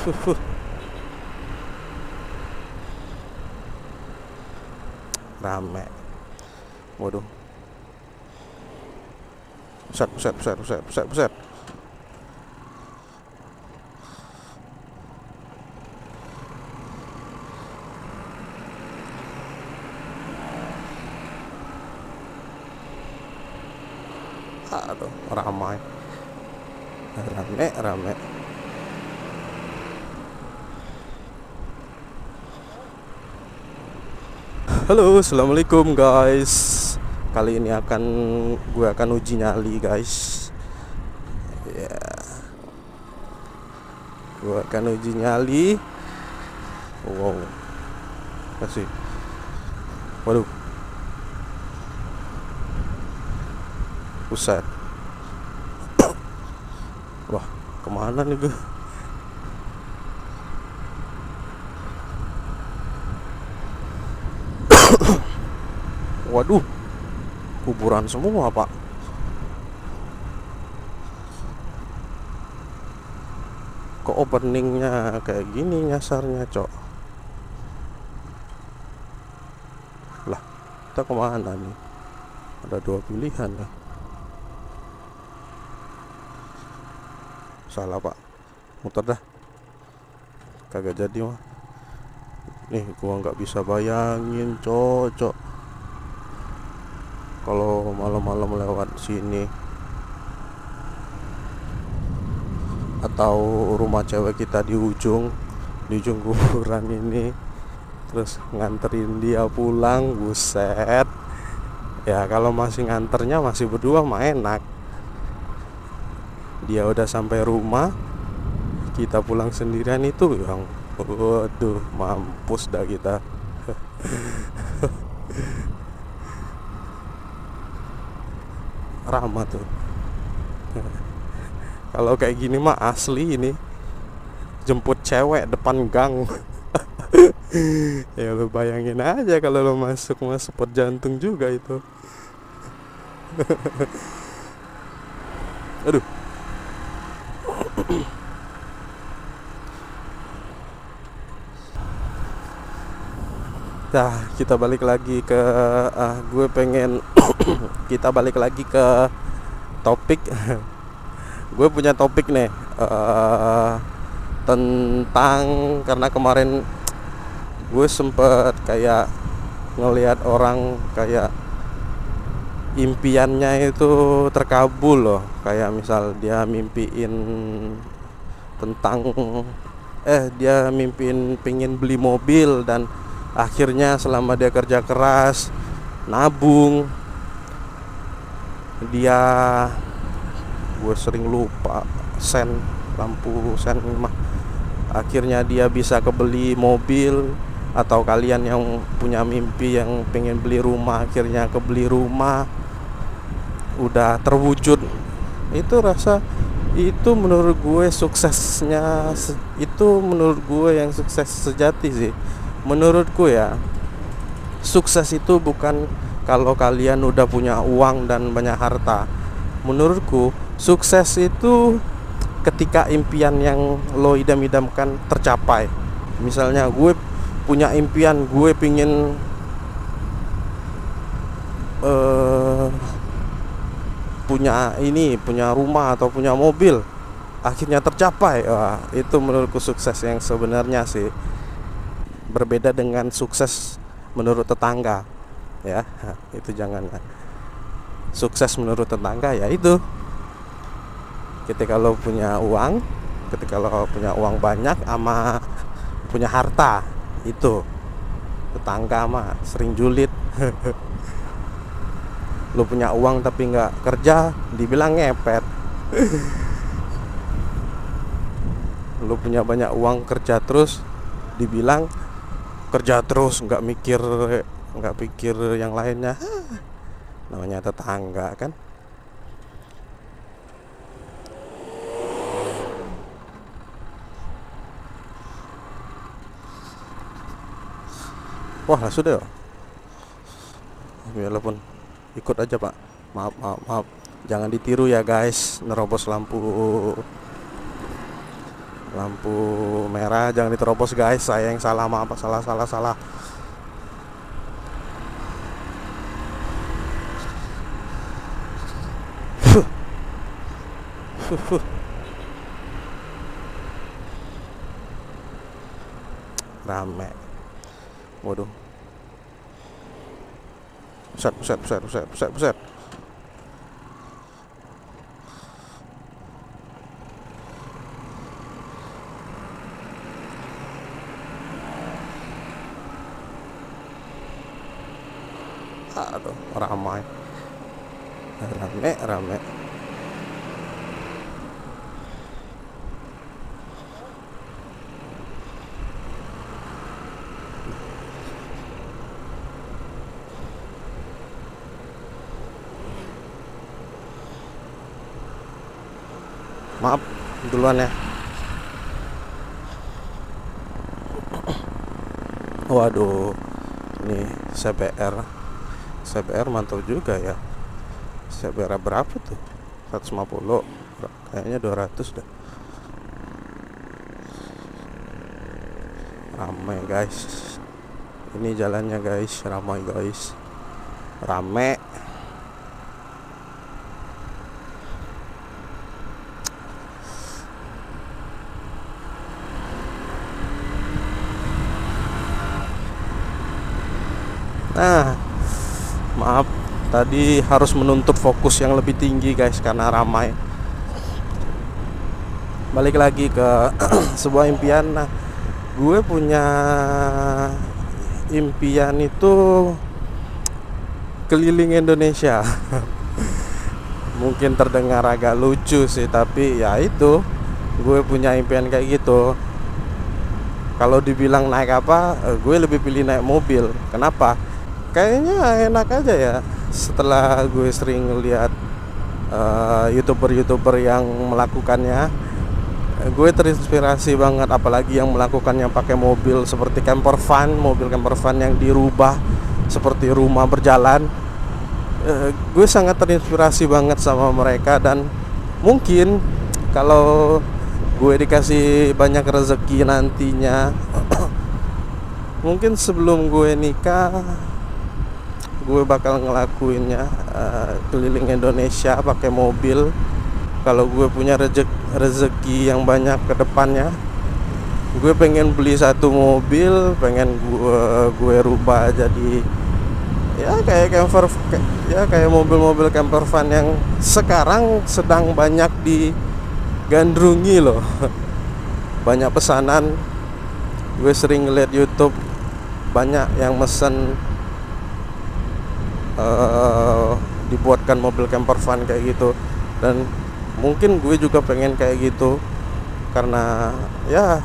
Fuh, rame. Waduh. Buset, buset, buset, buset, buset, buset. Aduh, ramai. Rame, rame. Halo, assalamualaikum guys. Kali ini gue akan uji nyali guys. Ya, gue akan uji nyali. Wow, kasih. Waduh, buset. Wah, kemana nih gue? Waduh, kuburan semua pak. Kok openingnya kayak gini nyasarnya cok? Lah, kita kemana nih? Ada dua pilihan lah. Salah pak, muter dah. Kagak jadi mah. Nih gua nggak bisa bayangin cocok kalau malam-malam lewat sini, atau rumah cewek kita di ujung kuburan ini, terus nganterin dia pulang. Buset. Ya kalau masih nganternya masih berdua mah enak. Dia udah sampai rumah, kita pulang sendirian itu yang waduh, mampus dah kita. Ramah tuh. Kalau kayak gini mah asli ini jemput cewek depan gang. Ya lu bayangin aja kalau lo masuk spot jantung juga itu. Aduh. Nah, kita balik lagi ke gue pengen kita balik lagi ke topik. Gue punya topik nih tentang, karena kemarin gue sempet kayak ngelihat orang kayak impiannya itu terkabul loh. Kayak misal dia mimpiin tentang dia mimpiin pengen beli mobil, dan akhirnya selama dia kerja keras nabung, gue sering lupa lampu sen mah, akhirnya dia bisa kebeli mobil. Atau kalian yang punya mimpi yang pengen beli rumah, akhirnya kebeli rumah, udah terwujud. Itu rasa itu menurut gue suksesnya, itu menurut gue yang sukses sejati sih. Menurutku ya, sukses itu bukan kalau kalian udah punya uang dan banyak harta. Menurutku sukses itu ketika impian yang lo idam-idamkan tercapai. Misalnya gue punya impian, gue pingin punya rumah atau punya mobil, akhirnya tercapai. Wah, itu menurutku sukses yang sebenarnya sih. Berbeda dengan sukses menurut tetangga ya. Itu jangan. Sukses menurut tetangga ya itu ketika lo punya uang, banyak sama punya harta. Itu tetangga mah sering julid. Lo punya uang tapi nggak kerja, dibilang ngepet. Lo punya banyak uang, kerja terus, dibilang kerja terus, nggak pikir yang lainnya. Namanya tetangga kan. Wah, sudah ya. Walaupun ikut aja pak. Maaf, jangan ditiru ya guys, nerobos lampu Lampu merah jangan diterobos guys. Saya yang salah, maaf, salah. Rame. Waduh. Buset. Aduh, ramai. Rame. Maaf duluan ya. Waduh, ini CBR mantap juga ya. CBR berapa tuh? 150, kayaknya 200 dah. Ramai guys, ini jalannya guys, ramai guys, rame. Nah, maaf tadi harus menuntut fokus yang lebih tinggi guys karena ramai. Balik lagi ke sebuah impian. Nah, gue punya impian itu keliling Indonesia. Mungkin terdengar agak lucu sih, tapi ya itu, gue punya impian kayak gitu. Kalau dibilang naik apa, gue lebih pilih naik mobil. Kenapa? Kayaknya enak aja ya. Setelah gue sering lihat YouTuber yang melakukannya, gue terinspirasi banget. Apalagi yang melakukannya pakai mobil seperti mobil camper van yang dirubah seperti rumah berjalan. Gue sangat terinspirasi banget sama mereka. Dan mungkin kalau gue dikasih banyak rezeki nantinya, mungkin sebelum gue nikah, gue bakal ngelakuinnya, keliling Indonesia pakai mobil. Kalau gue punya rezeki yang banyak ke depannya, gue pengen beli satu mobil, pengen gue rubah jadi ya kayak mobil-mobil camper van yang sekarang sedang banyak digandrungi loh. Banyak pesanan. Gue sering ngeliat YouTube, banyak yang mesen dibuatkan mobil camper van kayak gitu. Dan mungkin gue juga pengen kayak gitu, karena ya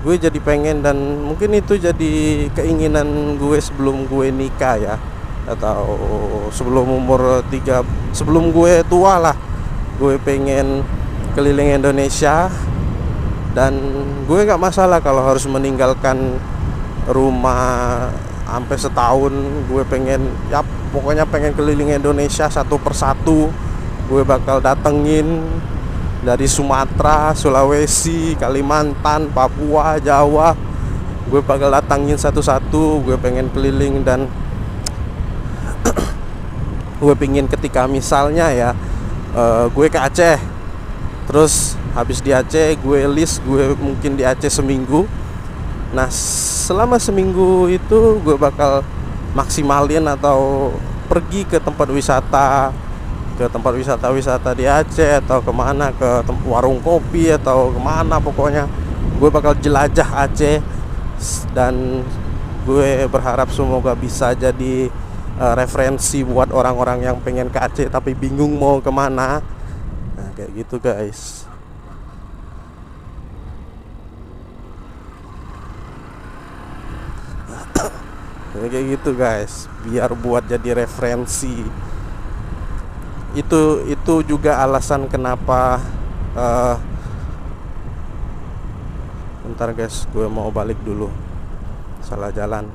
gue jadi pengen, dan mungkin itu jadi keinginan gue sebelum gue nikah ya, atau sebelum gue tua lah. Gue pengen keliling Indonesia, dan gue gak masalah kalau harus meninggalkan rumah sampai setahun. Gue pokoknya pengen keliling Indonesia satu persatu. Gue bakal datengin dari Sumatera, Sulawesi, Kalimantan, Papua, Jawa. Gue bakal datangin satu-satu. Gue pengen keliling, dan gue pengen ketika misalnya ya, gue ke Aceh, terus habis di Aceh gue mungkin di Aceh seminggu. Nah, selama seminggu itu gue bakal maksimalin atau pergi ke tempat wisata di Aceh, atau kemana, ke warung kopi atau kemana. Pokoknya gue bakal jelajah Aceh, dan gue berharap semoga bisa jadi referensi buat orang-orang yang pengen ke Aceh tapi bingung mau kemana. Nah, kayak gitu guys. Kayak gitu guys, biar buat jadi referensi. Itu juga alasan kenapa bentar guys, gue mau balik dulu, salah jalan.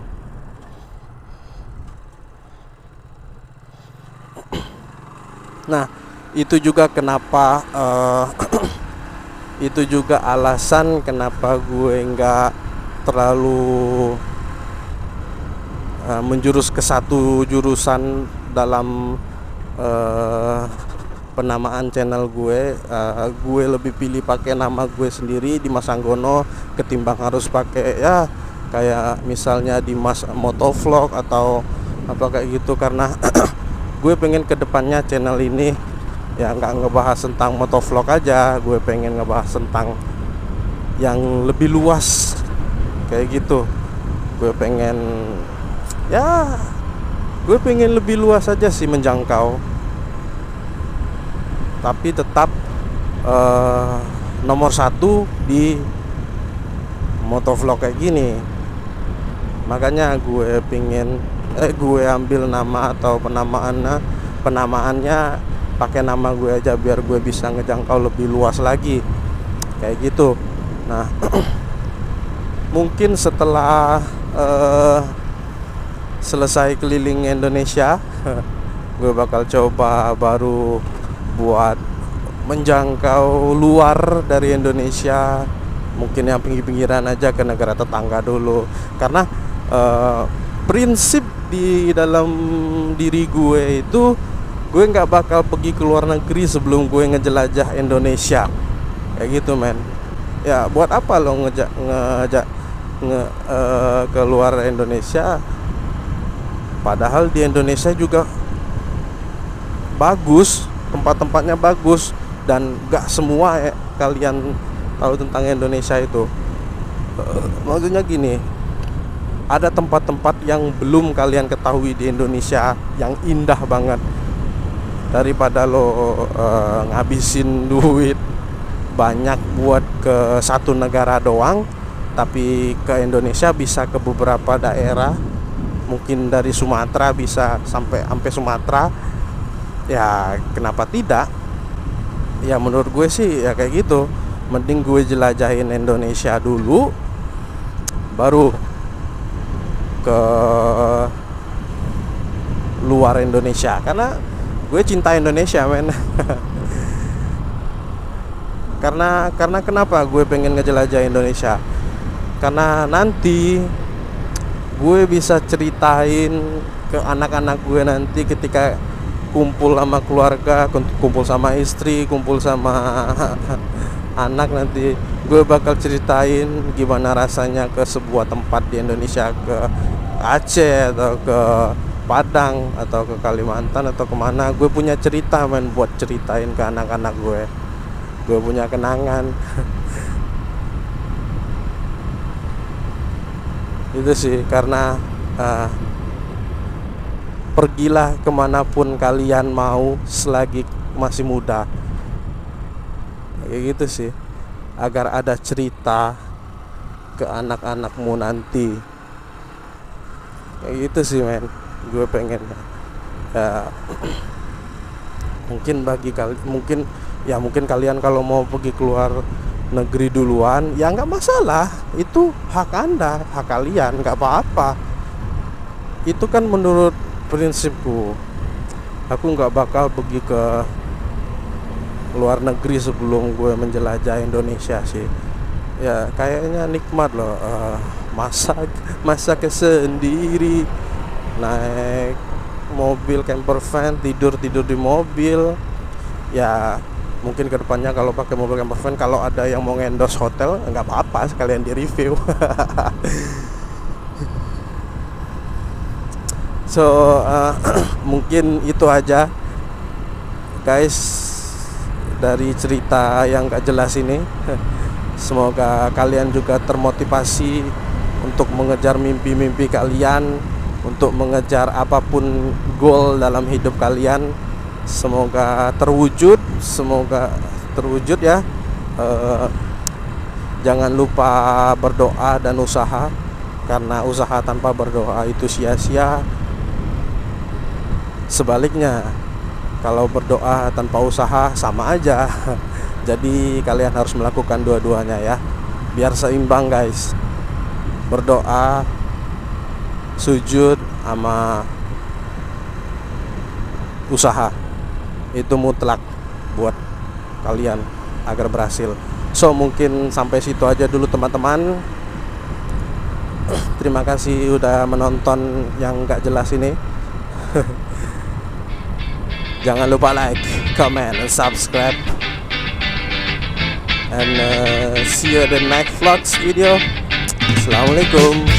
Nah, itu juga kenapa Itu juga alasan kenapa gue nggak terlalu menjurus ke satu jurusan dalam penamaan channel gue. Gue lebih pilih pakai nama gue sendiri Dimas Anggono ketimbang harus pakai ya kayak misalnya Dimas Motovlog atau apa kayak gitu, karena gue pengen kedepannya channel ini ya nggak ngebahas tentang motovlog aja, gue pengen ngebahas tentang yang lebih luas kayak gitu. Gue pengen lebih luas aja sih, menjangkau, tapi tetap nomor satu di motovlog kayak gini. Makanya gue ambil nama atau penamaannya pakai nama gue aja biar gue bisa ngejangkau lebih luas lagi kayak gitu. Nah mungkin setelah selesai keliling Indonesia gue bakal coba baru buat menjangkau luar dari Indonesia, mungkin yang pinggir-pinggiran aja, ke negara tetangga dulu. Karena prinsip di dalam diri gue itu, gue nggak bakal pergi ke luar negeri sebelum gue ngejelajah Indonesia kayak gitu men. Ya buat apa lo ngejak ke luar Indonesia, padahal di Indonesia juga bagus, tempat-tempatnya bagus, dan nggak semua kalian tahu tentang Indonesia itu. Maksudnya gini, ada tempat-tempat yang belum kalian ketahui di Indonesia yang indah banget. Daripada lo ngabisin duit banyak buat ke satu negara doang, tapi ke Indonesia bisa ke beberapa daerah, mungkin dari Sumatera bisa sampai Sumatera, ya kenapa tidak? Ya menurut gue sih ya kayak gitu. Mending gue jelajahin Indonesia dulu, baru ke luar Indonesia. Karena gue cinta Indonesia men. Karena kenapa gue pengen ngejelajah Indonesia? Karena nanti gue bisa ceritain ke anak-anak gue nanti ketika kumpul sama keluarga, kumpul sama istri, kumpul sama anak, nanti gue bakal ceritain gimana rasanya ke sebuah tempat di Indonesia, ke Aceh atau ke Padang atau ke Kalimantan atau kemana. Gue punya cerita men buat ceritain ke anak-anak gue. Gue punya kenangan. Itu sih, karena pergilah kemanapun kalian mau selagi masih muda, kayak gitu sih, agar ada cerita ke anak-anakmu nanti. Kayak gitu sih men, gue pengen ya, mungkin kalian kalau mau pergi keluar negeri duluan ya nggak masalah, itu hak anda, hak kalian, nggak apa-apa. Itu kan menurut prinsipku, aku nggak bakal pergi ke luar negeri sebelum gue menjelajah Indonesia sih. Ya kayaknya nikmat loh, masak sendiri, naik mobil camper van, tidur di mobil. Ya mungkin kedepannya kalau pakai mobil camper van, kalau ada yang mau endorse hotel nggak apa-apa, sekalian di review. So mungkin itu aja guys dari cerita yang gak jelas ini. Semoga kalian juga termotivasi untuk mengejar mimpi-mimpi kalian, untuk mengejar apapun goal dalam hidup kalian. Semoga terwujud ya. Jangan lupa berdoa dan usaha, karena usaha tanpa berdoa itu sia-sia. Sebaliknya, kalau berdoa tanpa usaha sama aja. Jadi kalian harus melakukan dua-duanya ya, biar seimbang guys. Berdoa, sujud, sama usaha itu mutlak buat kalian agar berhasil. So mungkin sampai situ aja dulu teman-teman. Terima kasih udah menonton yang gak jelas ini. Jangan lupa like, comment, and subscribe. And see you at the next vlogs video. Assalamualaikum.